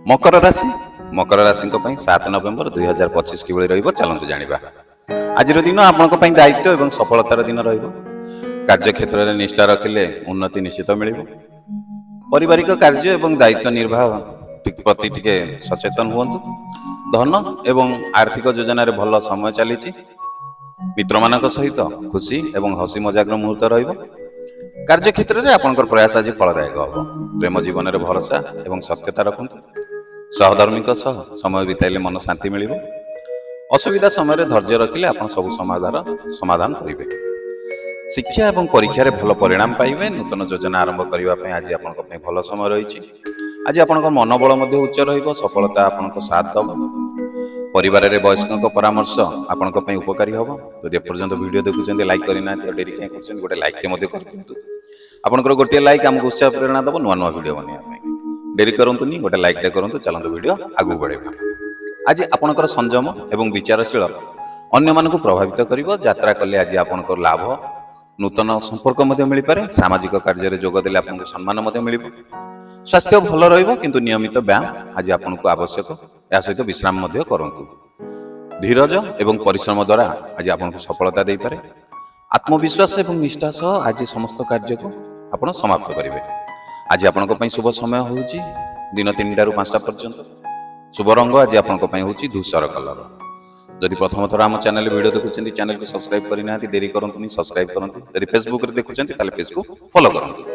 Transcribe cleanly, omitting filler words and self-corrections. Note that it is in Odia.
मकर राशि 7 नवेम्बर 2025 किभଳି ରହିବ ଚାଲନ୍ତୁ ଜାଣିବା। ଆଜିର ଦିନ ଆପଣଙ୍କ ପାଇଁ ଦାୟିତ୍ୱ ଏବଂ ସଫଳତାର ଦିନ ରହିବ। କାର୍ଯ୍ୟକ୍ଷେତ୍ରରେ ନିଷ୍ଠା ରଖିଲେ ଉନ୍ନତି ନିଶ୍ଚିତ ମିଳିବ। ପାରିବାରିକ କାର୍ଯ୍ୟ ଏବଂ ଦାୟିତ୍ୱ ନିର୍ବାହ ପ୍ରତି ଟିକେ ସଚେତନ ହୁଅନ୍ତୁ। ଧନ ଏବଂ ଆର୍ଥିକ ଯୋଜନାରେ ଭଲ ସମୟ ଚାଲିଛି। ମିତ୍ରମାନଙ୍କ ସହିତ ଖୁସି ଏବଂ ହସି ମଜାକର ମୁହୂର୍ତ୍ତ ରହିବ। କାର୍ଯ୍ୟକ୍ଷେତ୍ରରେ ଆପଣଙ୍କର ପ୍ରୟାସ ଆଜି ଫଳଦାୟକ ହେବ। ପ୍ରେମ ଜୀବନରେ ଭରସା ଏବଂ ସତ୍ୟତା ରଖନ୍ତୁ। ସହଧର୍ମୀଙ୍କ ସହ ସମୟ ବିତାଇଲେ ମନ ଶାନ୍ତି ମିଳିବ। ଅସୁବିଧା ସମୟରେ ଧୈର୍ଯ୍ୟ ରଖିଲେ ଆପଣ ସବୁ ସମାଧାନ କରିବେ। ଶିକ୍ଷା ଏବଂ ପରୀକ୍ଷାରେ ଭଲ ପରିଣାମ ପାଇବେ। ନୂତନ ଯୋଜନା ଆରମ୍ଭ କରିବା ପାଇଁ ଆଜି ଆପଣଙ୍କ ପାଇଁ ଭଲ ସମୟ ରହିଛି। ଆଜି ଆପଣଙ୍କ ମନୋବଳ ମଧ୍ୟ ଉଚ୍ଚ ରହିବ। ସଫଳତା ଆପଣଙ୍କ ସାଥ ଦେବ। ପରିବାରରେ ବୟସ୍କଙ୍କ ପରାମର୍ଶ ଆପଣଙ୍କ ପାଇଁ ଉପକାରୀ ହେବ। ଯଦି ଏପର୍ଯ୍ୟନ୍ତ ଭିଡ଼ିଓ ଦେଖୁଛନ୍ତି ଲାଇକ୍ କରିନାହାନ୍ତି ଡେରି କାହିଁ କରୁଛନ୍ତି, ଗୋଟେ ଲାଇକ୍ଟେ ମଧ୍ୟ କରିଦିଅନ୍ତୁ। ଆପଣଙ୍କର ଗୋଟିଏ ଲାଇକ୍ ଆମକୁ ଉତ୍ସାହ ପ୍ରେରଣା ଦେବ ନୂଆ ନୂଆ ଭିଡ଼ିଓ ବନେଇବା ପାଇଁ। ଡେରି କରନ୍ତୁନି, ଗୋଟେ ଲାଇକ୍ଟେ କରନ୍ତୁ। ଚାଲନ୍ତୁ ଭିଡ଼ିଓ ଆଗକୁ ବଢ଼େଇବା। ଆଜି ଆପଣଙ୍କର ସଂଯମ ଏବଂ ବିଚାରଶୀଳ ଅନ୍ୟମାନଙ୍କୁ ପ୍ରଭାବିତ କରିବ। ଯାତ୍ରା କଲେ ଆଜି ଆପଣଙ୍କର ଲାଭ, ନୂତନ ସମ୍ପର୍କ ମଧ୍ୟ ମିଳିପାରେ। ସାମାଜିକ କାର୍ଯ୍ୟରେ ଯୋଗ ଦେଲେ ଆପଣଙ୍କୁ ସମ୍ମାନ ମଧ୍ୟ ମିଳିବ। ସ୍ୱାସ୍ଥ୍ୟ ଭଲ ରହିବ, କିନ୍ତୁ ନିୟମିତ ବ୍ୟାୟାମ ଆଜି ଆପଣଙ୍କୁ ଆବଶ୍ୟକ। ଏହା ସହିତ ବିଶ୍ରାମ ମଧ୍ୟ କରନ୍ତୁ। ଧୀରଜ ଏବଂ ପରିଶ୍ରମ ଦ୍ୱାରା ଆଜି ଆପଣଙ୍କୁ ସଫଳତା ଦେଇପାରେ। ଆତ୍ମବିଶ୍ୱାସ ଏବଂ ନିଷ୍ଠା ସହ ଆଜି ସମସ୍ତ କାର୍ଯ୍ୟକୁ ଆପଣ ସମାପ୍ତ କରିବେ। ଆଜି ଆପଣଙ୍କ ପାଇଁ ଶୁଭ ସମୟ ହେଉଛି ଦିନ 3ଟାରୁ 5ଟା ପର୍ଯ୍ୟନ୍ତ। ଶୁଭ ରଙ୍ଗ ଆଜି ଆପଣଙ୍କ ପାଇଁ ହେଉଛି ଧୂସର କଲର। ଯଦି ପ୍ରଥମ ଥର ଆମ ଚ୍ୟାନେଲ ଭିଡ଼ିଓ ଦେଖୁଛନ୍ତି, ଚ୍ୟାନେଲକୁ ସବସ୍କ୍ରାଇବ୍ କରିନାହାନ୍ତି ଡେରି କରନ୍ତୁନି, ସବସ୍କ୍ରାଇବ୍ କରନ୍ତୁ। ଯଦି ଫେସବୁକରେ ଦେଖୁଛନ୍ତି ତାହେଲେ ପେଜକୁ ଫଲୋ କରନ୍ତୁ।